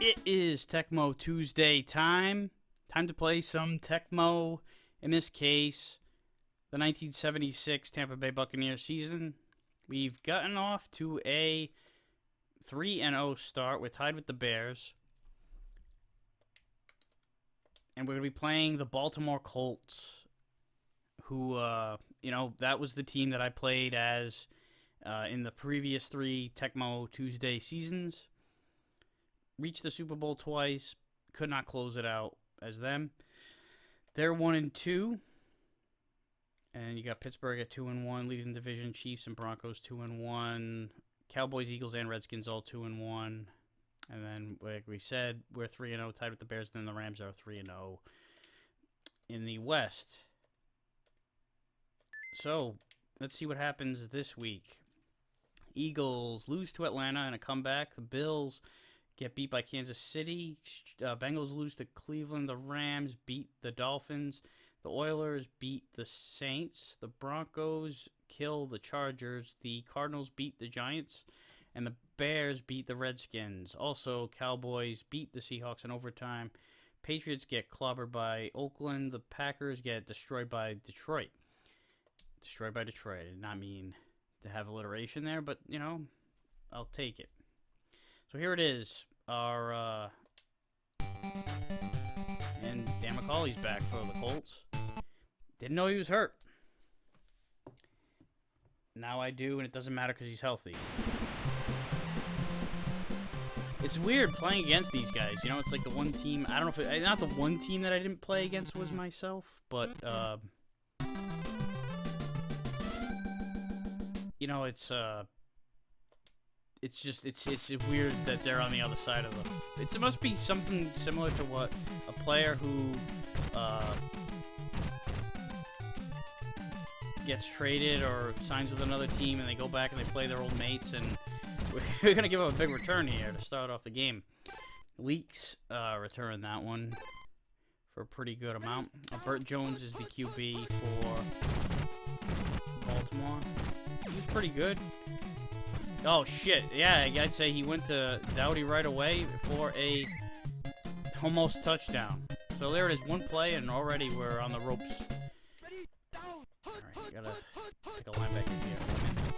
It is Tecmo Tuesday time. Time to play some Tecmo. In this case, the 1976 Tampa Bay Buccaneers season. We've gotten off to a 3-0 start. We're tied with the Bears. And we're going to be playing the Baltimore Colts, who, that was the team that I played as in the previous 3 Tecmo Tuesday seasons. Reached the Super Bowl twice, could not close it out as them. They're 1-2. And you got Pittsburgh at 2-1, leading the division. Chiefs and Broncos 2-1. Cowboys, Eagles, and Redskins all 2-1. And then, like we said, we're 3-0, tied with the Bears. Then the Rams are 3-0 in the West. So, let's see what happens this week. Eagles lose to Atlanta in a comeback. The Bills get beat by Kansas City. Bengals lose to Cleveland. The Rams beat the Dolphins. The Oilers beat the Saints. The Broncos kill the Chargers. The Cardinals beat the Giants. And the Bears beat the Redskins. Also, Cowboys beat the Seahawks in overtime. Patriots get clobbered by Oakland. The Packers get destroyed by Detroit. Destroyed by Detroit. I did not mean to have alliteration there, but, I'll take it. So here it is. Our, and Dan McCauley's back for the Colts. Didn't know he was hurt. Now I do, and it doesn't matter because he's healthy. It's weird playing against these guys. It's like the one team. I don't know if not the one team that I didn't play against was myself, but it's weird that they're on the other side of the. It must be something similar to what a player who gets traded or signs with another team and they go back and they play their old mates, and we're gonna give them a big return here to start off the game. Leaks return that one for a pretty good amount. Burt Jones is the QB for Baltimore. He was pretty good. Oh, shit. Yeah, I'd say he went to Dowdy right away for a almost touchdown. So there it is, one play, and already we're on the ropes. Alright, gotta pick a linebacker here.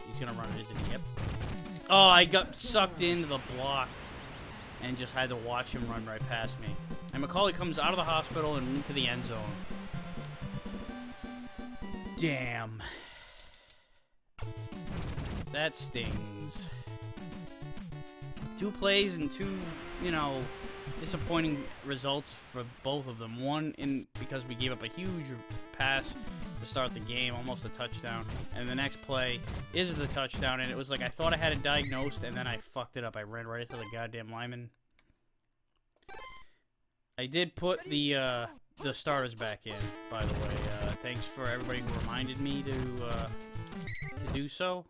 He's gonna run it, isn't he? Yep. Oh, I got sucked into the block and just had to watch him run right past me. And McCauley comes out of the hospital and into the end zone. Damn. That stings. 2 plays and 2, disappointing results for both of them. One because we gave up a huge pass to start the game, almost a touchdown. And the next play is the touchdown, and it was like I thought I had it diagnosed, and then I fucked it up. I ran right into the goddamn lineman. I did put the starters back in, by the way. Thanks for everybody who reminded me to do so.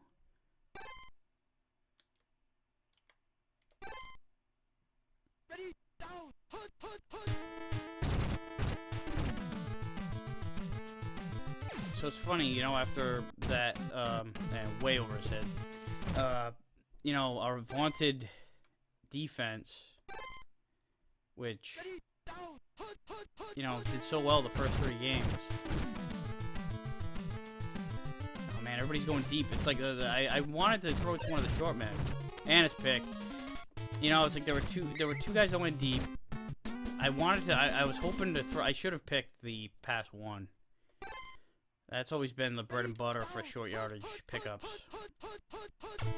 So it's funny, after that, way over his head, our vaunted defense, which, did so well the first 3 games. Oh, man, everybody's going deep. It's like, I wanted to throw it to one of the short men, and it's picked. It's like there were two guys that went deep. I was hoping to throw, I should have picked the pass one. That's always been the bread and butter for short yardage pickups.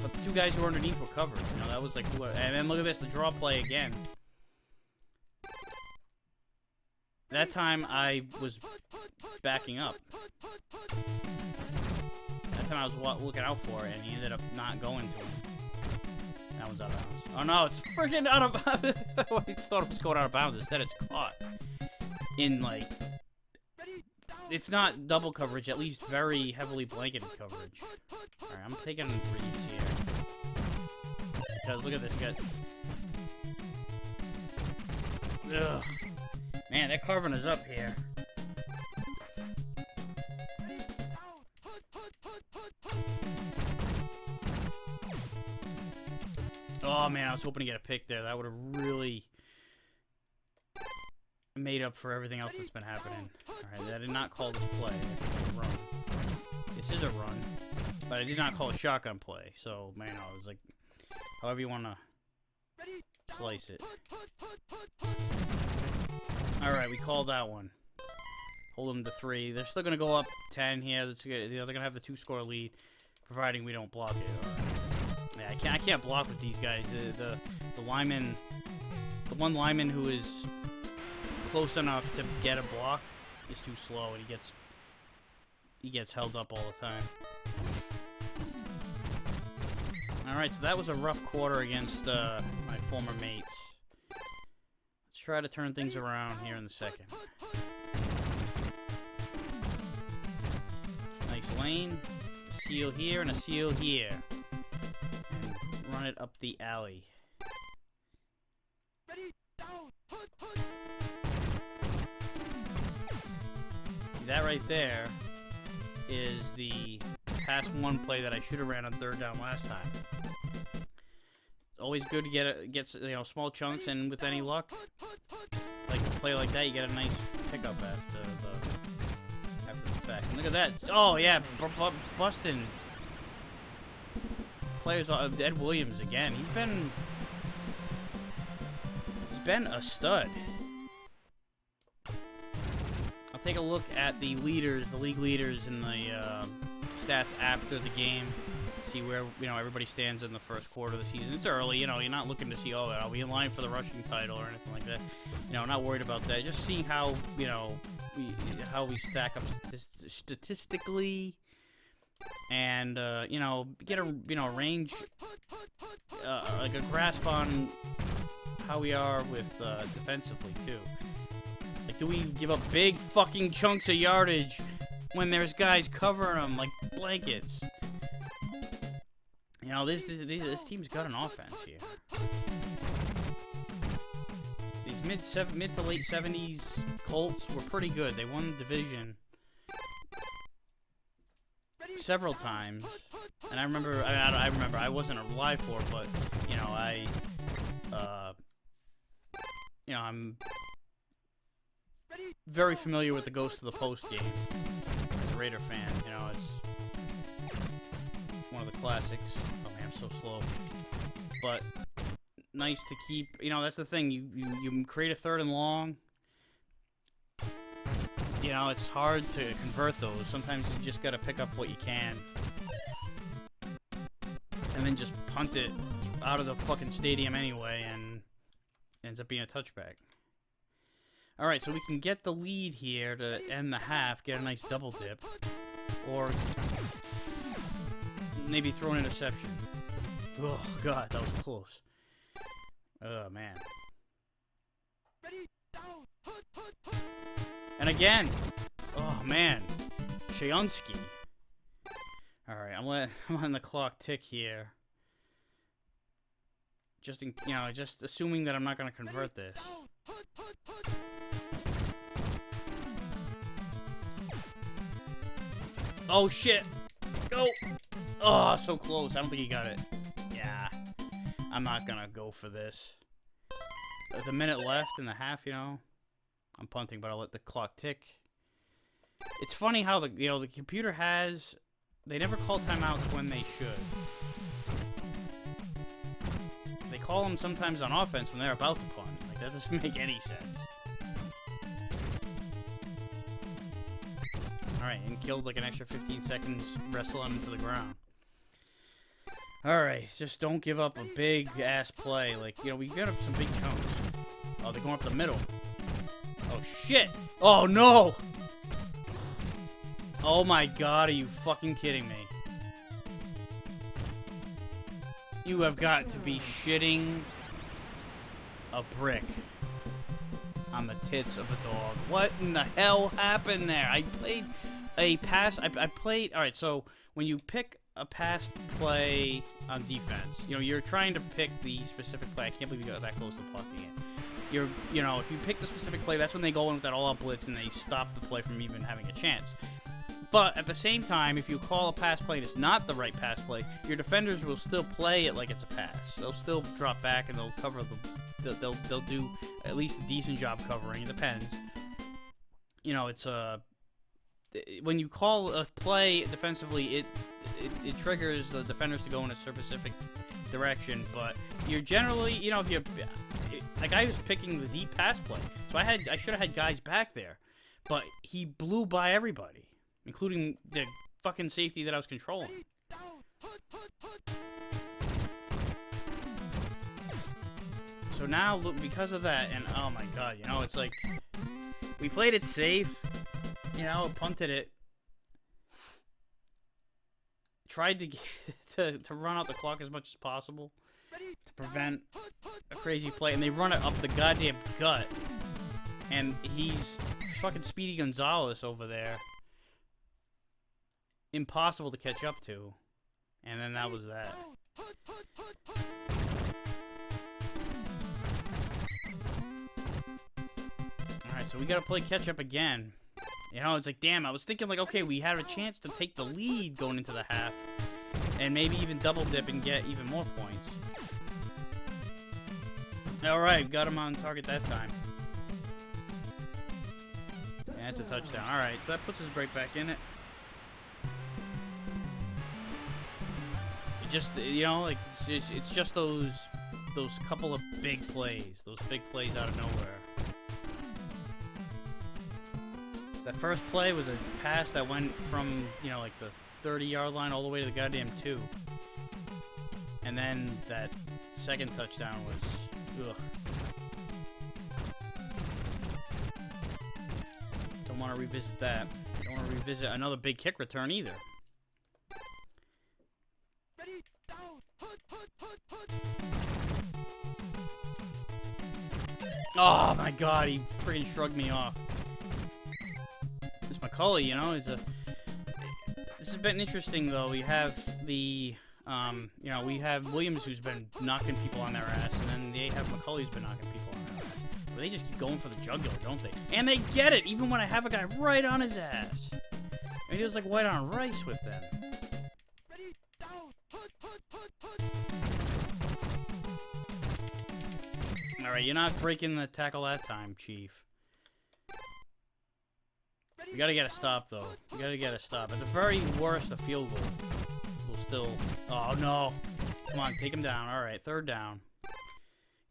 But the 2 guys who were underneath were covered. That was like, and then look at this, the draw play again. That time I was backing up. That time I was looking out for it, and he ended up not going to him. That one's out of bounds. Oh no, it's freaking out of bounds. I thought it was going out of bounds. Instead, it's caught in, like, if not double coverage, at least very heavily blanketed coverage. Alright, I'm taking Reese here. Because look at this guy. Ugh. Man, they're carving us up here. Oh, man, I was hoping to get a pick there. That would have really made up for everything else that's been happening. Alright, I did not call this play. I called it a run. This is a run, but I did not call it shotgun play. So, man, I was like, however you want to slice it. Alright, we called that one. Hold them to 3. They're still going to go up 10 here. That's good. You know, they're going to have the 2-score lead, providing we don't block it. Yeah, I can't block with these guys. The lineman, the one lineman who is close enough to get a block is too slow, and he gets held up all the time. All right, so that was a rough quarter against my former mates. Let's try to turn things around here in the second. Nice lane, a seal here and a seal here, and run it up the alley. See, that right there is the pass 1 play that I should have ran on 3rd down last time. Always good to get small chunks, and with any luck, like a play like that, you get a nice pickup after the fact. And look at that! Oh yeah, busting players. Ed Williams again. He's been a stud. I'll take a look at the leaders, the league leaders, and the stats after the game. See where everybody stands in the first quarter of the season. It's early, you're not looking to see, are we in line for the rushing title or anything like that. Not worried about that. Just seeing how how we stack up statistically, and get a range, like a grasp on how we are with defensively too. Like, do we give up big fucking chunks of yardage when there's guys covering them like blankets? This team's got an offense here. These mid to late 70s Colts were pretty good. They won the division several times, and I remember. I wasn't alive for it, but I'm very familiar with the Ghost of the Post game as a Raider fan. It's one of the classics. Oh man, I'm so slow. But nice to keep. That's the thing. You create a 3rd and long. It's hard to convert those. Sometimes you just gotta pick up what you can, and then just punt it out of the fucking stadium anyway, and ends up being a touchback. All right, so we can get the lead here to end the half, get a nice double dip, or maybe throw an interception. Oh, God, that was close. Oh, man. And again. Oh, man. Shayunsky. All right, I'm letting the clock tick here. Just assuming that I'm not going to convert this. Oh, shit. Go. Oh, so close. I don't think he got it. Yeah. I'm not gonna go for this. With a minute left in the half, I'm punting, but I'll let the clock tick. It's funny how the computer has. They never call timeouts when they should. They call them sometimes on offense when they're about to punt. Like, that doesn't make any sense. Alright, and killed like an extra 15 seconds wrestling him to the ground. Alright, just don't give up a big-ass play. Like, we got up some big chunks. Oh, they're going up the middle. Oh, shit! Oh, no! Oh, my God, are you fucking kidding me? You have got to be shitting a brick on the tits of a dog. What in the hell happened there? I played a pass. I played. All right, so when you pick a pass play on defense, you're trying to pick the specific play. I can't believe you got that close to blocking it. If you pick the specific play, that's when they go in with that all-out blitz and they stop the play from even having a chance. But at the same time, if you call a pass play and it's not the right pass play, your defenders will still play it like it's a pass. They'll still drop back and they'll cover the. They'll do at least a decent job covering. It depends. You know, it's when you call a play defensively, it triggers the defenders to go in a specific direction. But you're generally, you know, if you're like I was picking the deep pass play, so I should have had guys back there, but he blew by everybody, including the fucking safety that I was controlling. So now, look, because of that, and oh my god, you know, it's like, we played it safe, you know, punted it, tried to get, to run out the clock as much as possible to prevent a crazy play, and they run it up the goddamn gut, and he's fucking Speedy Gonzalez over there. Impossible to catch up to. And then that was that. Alright, so we gotta play catch up again. You know, it's like, damn, I was thinking, like, okay, we had a chance to take the lead going into the half. And maybe even double dip and get even more points. Alright, got him on target that time. Yeah, that's a touchdown. Alright, so that puts us right back in it. Just, you know, like, it's just those couple of big plays. Those big plays out of nowhere. That first play was a pass that went from, you know, like the 30-yard line all the way to the goddamn 2. And then that second touchdown was, ugh. Don't want to revisit that. Don't want to revisit another big kick return either. Oh my god, he freaking shrugged me off. This McCulley, you know, this has been interesting though. We have the, you know, we have Williams who's been knocking people on their ass, and then they have McCulley who's been knocking people on their ass. But they just keep going for the jugular, don't they? And they get it, even when I have a guy right on his ass. I mean, he was like white on rice with them. Alright, you're not breaking the tackle that time, Chief. We gotta get a stop, though. We gotta get a stop. At the very worst, a field goal will still... Oh, no. Come on, take him down. Alright, third down.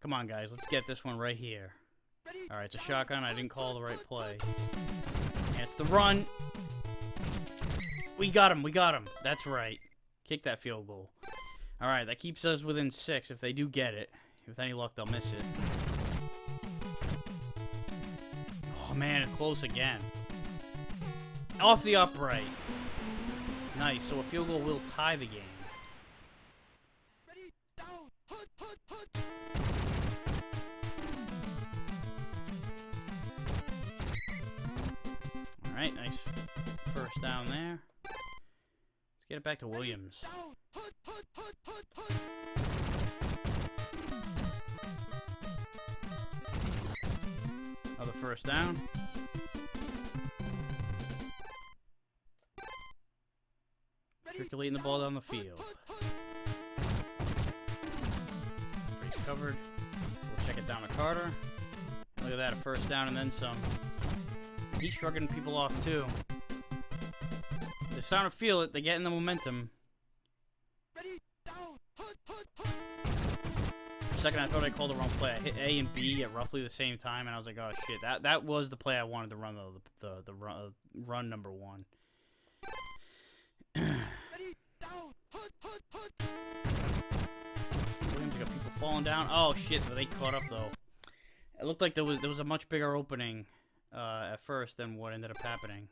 Come on, guys. Let's get this one right here. Alright, it's a shotgun. I didn't call the right play. And it's the run. We got him. We got him. That's right. Kick that field goal. Alright, that keeps us within 6 if they do get it. With any luck, they'll miss it. Oh, man, close again. Off the upright. Nice, so a field goal will tie the game. Alright, nice first down there. Let's get it back to Williams. Another first down. Circulating the ball down the field. Brace covered. We'll check it down to Carter. And look at that, a first down and then some. He's shrugging people off too. They're starting to feel it. They're getting the momentum. For a second, I thought I called the wrong play. I hit A and B at roughly the same time, and I was like, "Oh shit!" That was the play I wanted to run, the run number 1. Williams got people falling down. Oh shit! They caught up though. It looked like there was a much bigger opening at first than what ended up happening.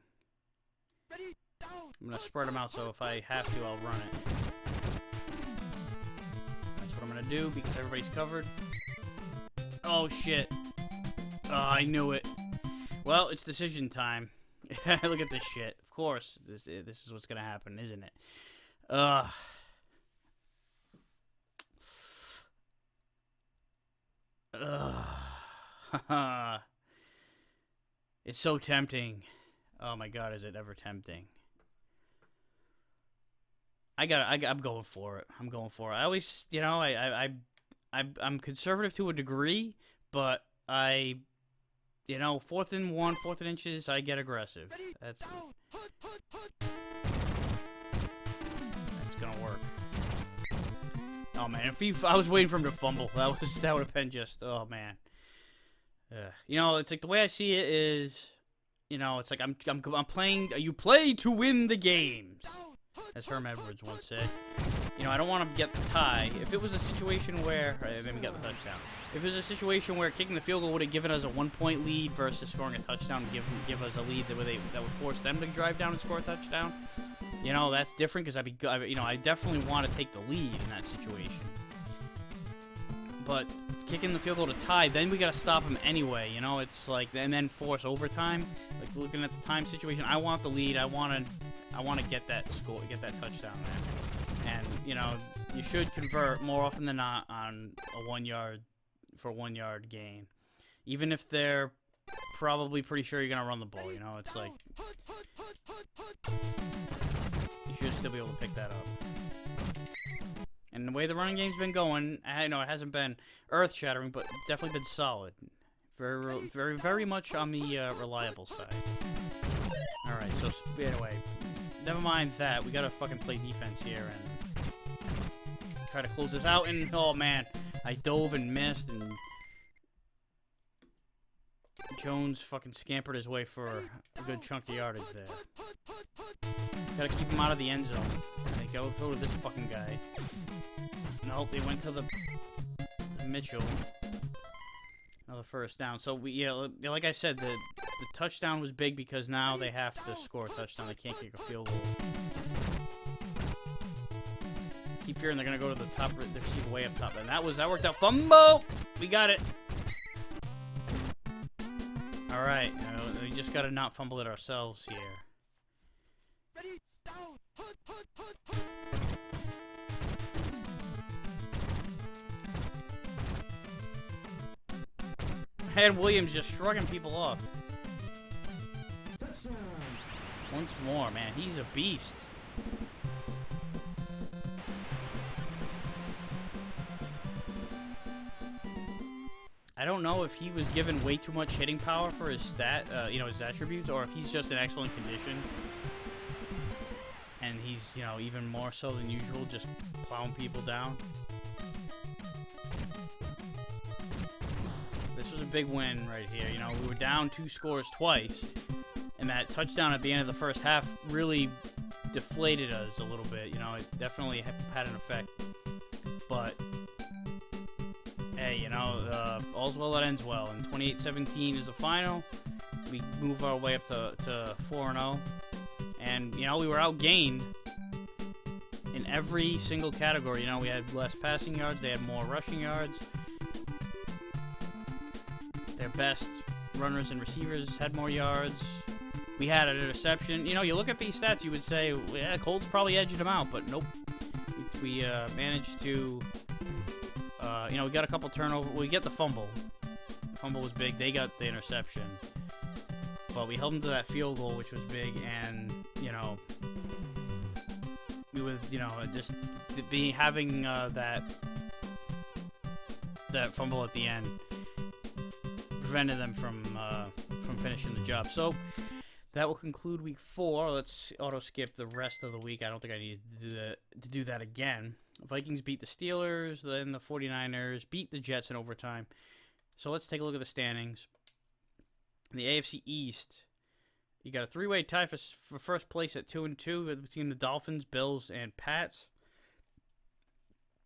I'm gonna spread them out, so if I have to, I'll run it. That's what I'm gonna do because everybody's covered. Oh shit! Oh, I knew it. Well, it's decision time. Look at this shit. Of course, this is what's gonna happen, isn't it? It's so tempting. Oh my god, is it ever tempting? I'm going for it. I'm going for it. I always, I'm conservative to a degree, but fourth and 1, fourth and inches, I get aggressive. That's gonna work. Oh man, I was waiting for him to fumble. That would have been just, oh man. It's like the way I see it is, it's like I'm playing. You play to win the games, as Herm Edwards once said. I don't want to get the tie. If it was a situation where, then we got the touchdown. If it was a situation where kicking the field goal would have given us a 1-point lead versus scoring a touchdown and give us a lead that would force them to drive down and score a touchdown, that's different because I definitely want to take the lead in that situation. But kicking the field goal to tie, then we got to stop them anyway. It's like, and then force overtime. Like looking at the time situation, I want the lead. I want to get that score, get that touchdown there. And you should convert more often than not on a 1 yard for 1 yard gain, even if they're probably pretty sure you're gonna run the ball. It's like you should still be able to pick that up. And the way the running game's been going, I know it hasn't been earth-shattering, but definitely been solid. Very, very, very much on the reliable side. All right, so anyway, never mind that. We gotta fucking play defense here and try to close this out. And oh man, I dove and missed, and Jones fucking scampered his way for a good chunk of yardage there. Gotta keep him out of the end zone. They go through to this fucking guy. Nope, they went to the Mitchell. Another first down. So like I said, the touchdown was big because now they have to score a touchdown. They can't kick a field goal. Keep hearing they're gonna go to the top, the receiver way up top, and that worked out. Fumble! We got it. All right, we just gotta not fumble it ourselves here. Ready, down, put. And Williams just shrugging people off. Once more, man, he's a beast. I don't know if he was given way too much hitting power for his his attributes, or if he's just in excellent condition. And he's, even more so than usual, just plowing people down. This was a big win right here. We were down 2 scores twice, and that touchdown at the end of the first half really deflated us a little bit. It definitely had an effect. But hey, all's well that ends well. And 28-17 is the final. We move our way up to 4-0. And, we were outgained in every single category. We had less passing yards. They had more rushing yards. Their best runners and receivers had more yards. We had an interception. You look at these stats, you would say, yeah, Colts probably edged them out, but nope. We managed to, we got a couple turnovers. We get the fumble. The fumble was big. They got the interception. But we held them to that field goal, which was big, and, we would, just having that fumble at the end prevented them from finishing the job. So that will conclude week 4. Let's auto skip the rest of the week. I don't think I need to do that again. Vikings beat the Steelers, then the 49ers beat the Jets in overtime. So let's take a look at the standings. In the AFC East, you got a 3-way tie for first place at 2-2 between the Dolphins, Bills, and Pats.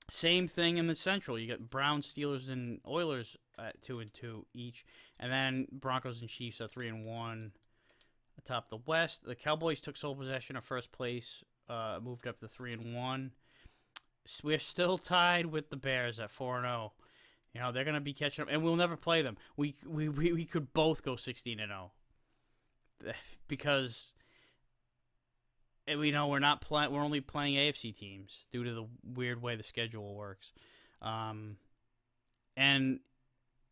Same thing in the Central. You got Browns, Steelers, and Oilers at 2-2 each, and then Broncos and Chiefs at 3-1 atop the West. The Cowboys took sole possession of first place, moved up to 3-1. We're still tied with the Bears at 4-0. They're gonna be catching up, and we'll never play them. We could both go 16-0 because we know we're not playing. We're only playing AFC teams due to the weird way the schedule works, and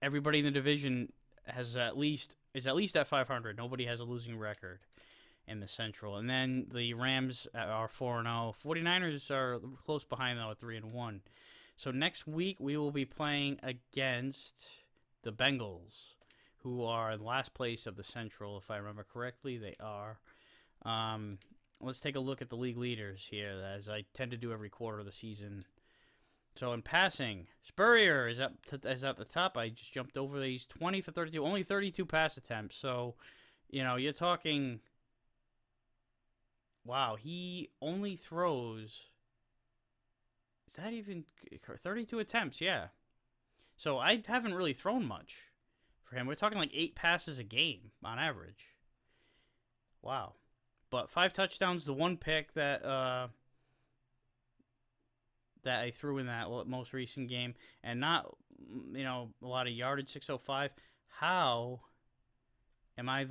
everybody in the division is at least at 500. Nobody has a losing record, in the Central. And then the Rams are 4-0. 49ers are close behind, though, at 3-1. So next week we will be playing against the Bengals, who are in last place of the Central, if I remember correctly. They are. Let's take a look at the league leaders here, as I tend to do every quarter of the season. So in passing, Spurrier is up the top. I just jumped over these 20 for 32, only 32 pass attempts. So, you're talking. Wow, he only throws. Is that even 32 attempts? Yeah. So I haven't really thrown much for him. We're talking like 8 passes a game on average. Wow. But 5 touchdowns, the 1 pick that I threw in that most recent game, and not, a lot of yardage, 605. How am I at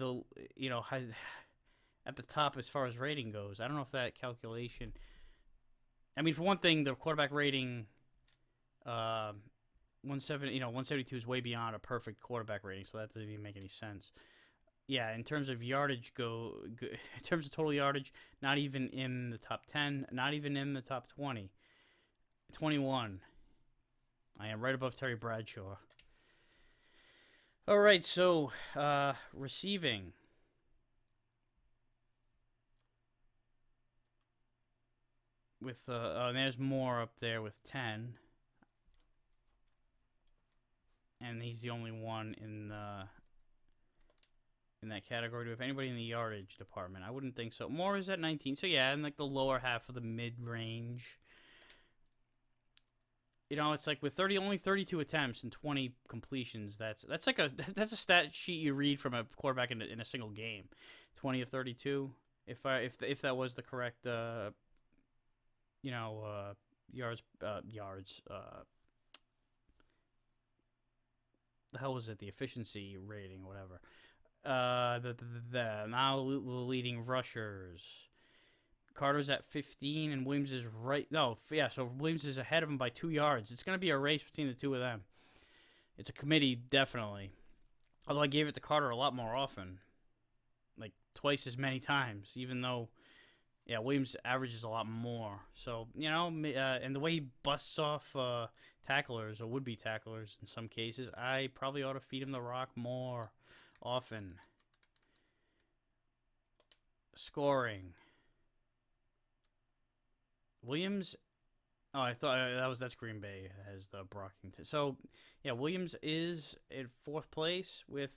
the top as far as rating goes? I don't know if that calculation. I mean, for one thing, the quarterback rating, 172 is way beyond a perfect quarterback rating, so that doesn't even make any sense. Yeah, in terms of yardage, in terms of total yardage, not even in the top 10, not even in the top 20. 21. I am right above Terry Bradshaw. All right, so receiving. With there's more up there with 10. And he's the only one in that category. Do we have anybody in the yardage department? I wouldn't think so. Moore is at 19. So yeah, in like the lower half of the mid-range. It's like with only 32 attempts and 20 completions. That's a stat sheet you read from a quarterback in a single game. 20 of 32. If that was the correct yards. The hell was it? The efficiency rating, whatever. Now the leading rushers. Carter's at 15, and Williams is so Williams is ahead of him by 2 yards. It's going to be a race between the two of them. It's a committee, definitely. Although I gave it to Carter a lot more often. Like, twice as many times, even though, Williams averages a lot more. So, and the way he busts off tacklers, or would-be tacklers in some cases, I probably ought to feed him the rock more often. Scoring. Williams, I thought that's Green Bay as the Brockington. So, Williams is in 4th place with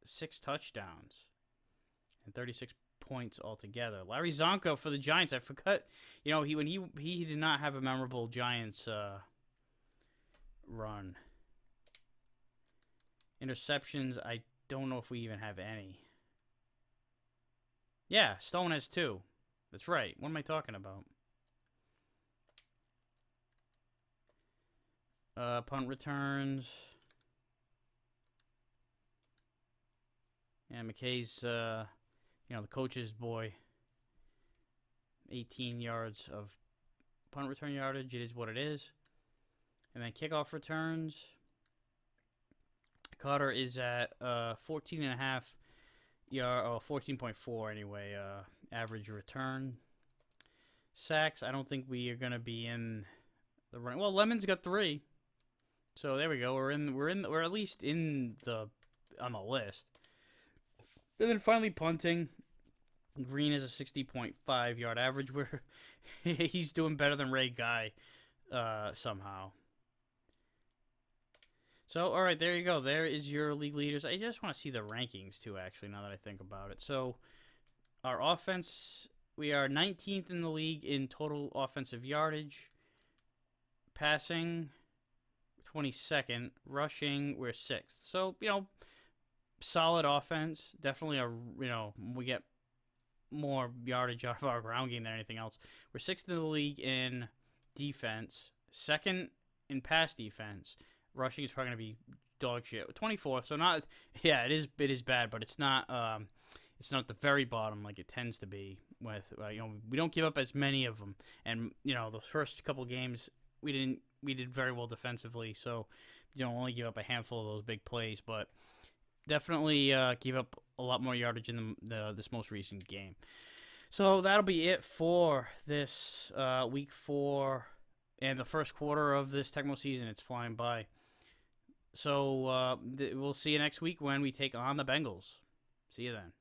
6 touchdowns and 36 points altogether. Larry Zonko for the Giants. I forgot, he did not have a memorable Giants run. Interceptions, I don't know if we even have any. Yeah, Stone has 2. That's right. What am I talking about? Punt returns. Yeah, McKay's, the coach's boy. 18 yards of punt return yardage. It is what it is. And then kickoff returns. Carter is at 14.5 yard, 14.4 anyway. Average return. Sacks. I don't think we are gonna be in the running. Well, Lemon's got 3. So there we go. We're at least on the list. And then finally punting. Green is a 60.5 yard average. Where he's doing better than Ray Guy somehow. So all right, there you go. There is your league leaders. I just want to see the rankings too. Actually, now that I think about it. So our offense, we are 19th in the league in total offensive yardage. Passing, 22nd. Rushing, we're 6th. So, solid offense. Definitely we get more yardage out of our ground game than anything else. We're 6th in the league in defense. 2nd in pass defense. Rushing is probably going to be dog shit. 24th, so not... Yeah, it is bad, but it's not at the very bottom like it tends to be. With we don't give up as many of them. And, the first couple games... We did very well defensively, so only give up a handful of those big plays, but definitely give up a lot more yardage in this most recent game. So that'll be it for this week 4 and the first quarter of this Tecmo season. It's flying by. So we'll see you next week when we take on the Bengals. See you then.